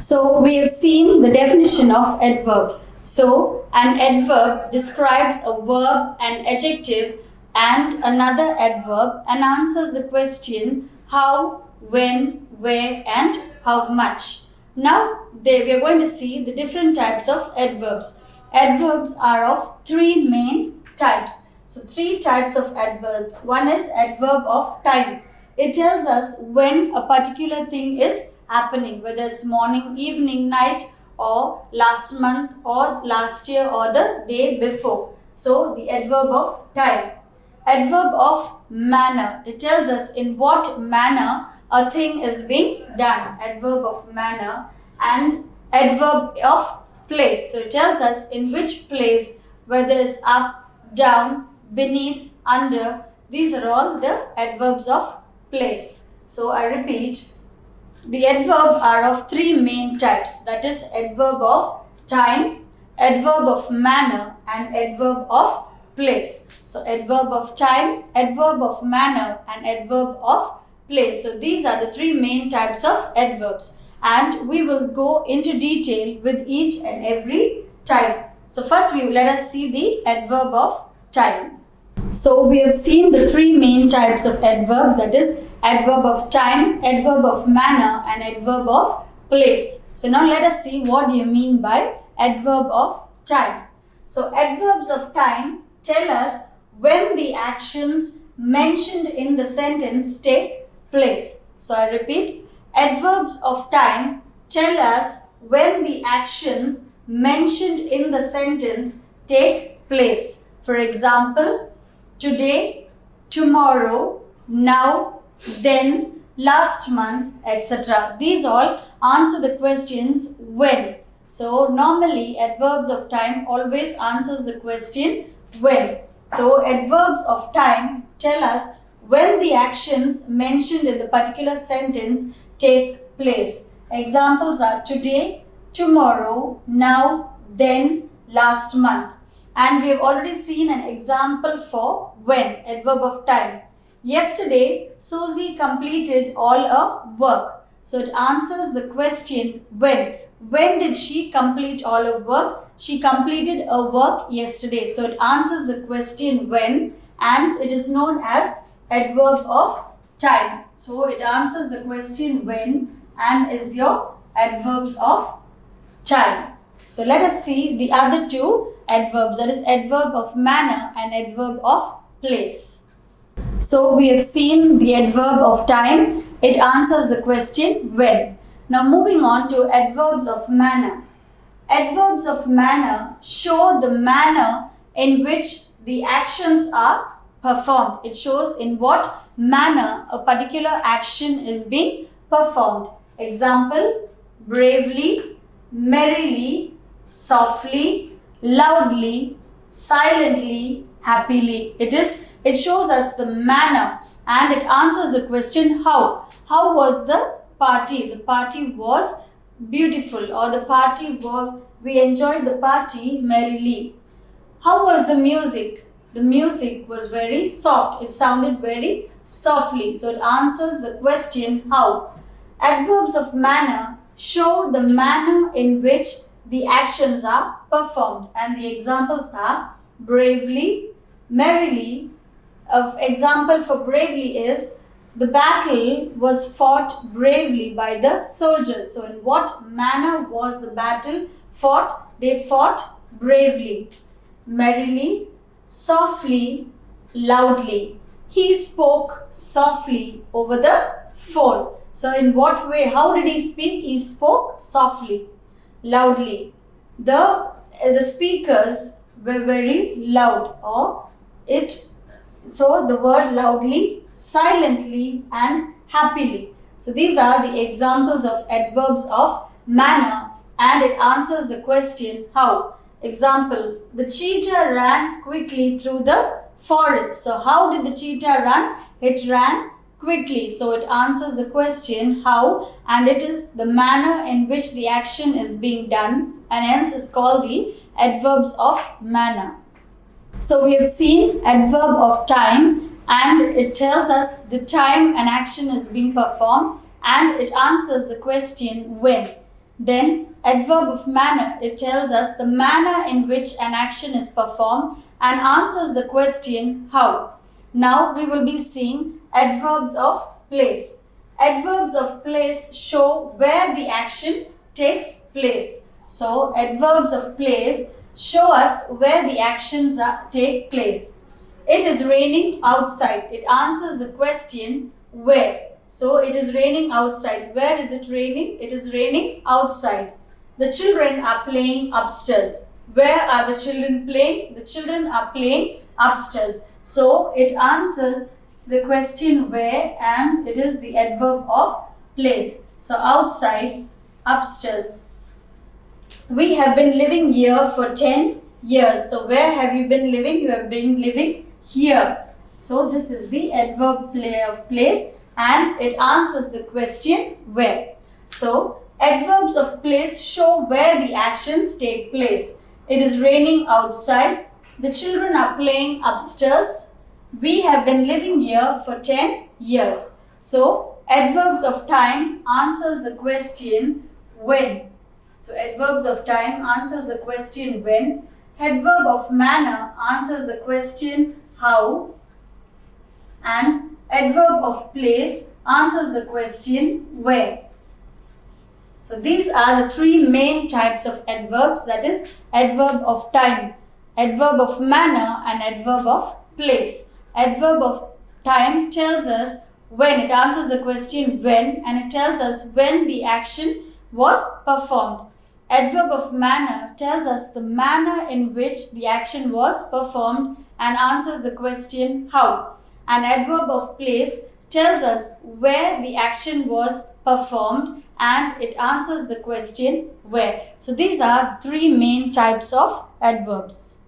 So we have seen the definition of adverb. So an adverb describes a verb, an adjective and another adverb and answers the question how, when, where and how much. Now we are going to see the different types of adverbs. Adverbs are of three main types. So three types of adverbs. One is adverb of time. It tells us when a particular thing is happening, whether it's morning, evening, night, or last month, or last year, or the day before. So the adverb of time. Adverb of manner. It tells us in what manner a thing is being done. Adverb of manner. And adverb of place. So it tells us in which place, whether it's up, down, beneath, under. These are all the adverbs of place. So I repeat, the adverb are of three main types, that is adverb of time, adverb of manner and adverb of place. So adverb of time, adverb of manner and adverb of place. So these are the three main types of adverbs and we will go into detail with each and every type. So first let us see the adverb of time. So we have seen the three main types of adverb, that is adverb of time, adverb of manner and adverb of place. So now let us see what do you mean by adverb of time. So adverbs of time tell us when the actions mentioned in the sentence take place. So I repeat, adverbs of time tell us when the actions mentioned in the sentence take place. For example, today, tomorrow, now, then, last month, etc. These all answer the questions when. So normally adverbs of time always answers the question when. So adverbs of time tell us when the actions mentioned in the particular sentence take place. Examples are today, tomorrow, now, then, last month. And we have already seen an example for when, adverb of time. Yesterday, Susie completed all her work. So it answers the question when. When did she complete all her work? She completed her work yesterday. So it answers the question when and it is known as adverb of time. So it answers the question when and is your adverbs of time. So let us see the other two adverbs, that is adverb of manner and adverb of place. So we have seen the adverb of time. It answers the question when. Now moving on to adverbs of manner. Adverbs of manner show the manner in which the actions are performed. It shows in what manner a particular action is being performed. Example, bravely, merrily, softly, loudly, silently, happily. It shows us the manner and it answers the question how. How was the party? The party was beautiful, or the party was, we enjoyed the party merrily. How was the music? The music was very soft. It sounded very softly. So it answers the question how. Adverbs of manner show the manner in which the actions are performed and the examples are bravely, merrily. An example for bravely is the battle was fought bravely by the soldiers. So in what manner was the battle fought? They fought bravely. Merrily, softly, loudly. He spoke softly over the phone. So in what way? How did he speak? He spoke softly, loudly. The speakers were very loud, so the word loudly, silently and happily. So these are the examples of adverbs of manner and it answers the question how. Example, the cheetah ran quickly through the forest. So how did the cheetah run? It ran quickly. So it answers the question how and it is the manner in which the action is being done and hence is called the adverbs of manner. So we have seen adverb of time and it tells us the time an action is being performed and it answers the question when. Then adverb of manner, it tells us the manner in which an action is performed and answers the question how. Now we will be seeing adverbs of place. Adverbs of place show where the action takes place. So adverbs of place show us where the actions take place. It is raining outside. It answers the question where. So it is raining outside. Where is it raining? It is raining outside. The children are playing upstairs. Where are the children playing? The children are playing upstairs. So it answers the question where, and it is the adverb of place. So outside, upstairs. We have been living here for 10 years. So where have you been living? You have been living here. So this is the adverb of place, and it answers the question where. So adverbs of place show where the actions take place. It is raining outside. The children are playing upstairs. We have been living here for 10 years. So adverbs of time answers the question when. So adverbs of time answers the question when. Adverb of manner answers the question how. And adverb of place answers the question where. So these are the three main types of adverbs, that is adverb of time, adverb of manner, and adverb of place. Adverb of time tells us when. It answers the question when, and it tells us when the action was performed. Adverb of manner tells us the manner in which the action was performed and answers the question how. And adverb of place tells us where the action was performed and it answers the question where. So these are three main types of adverbs.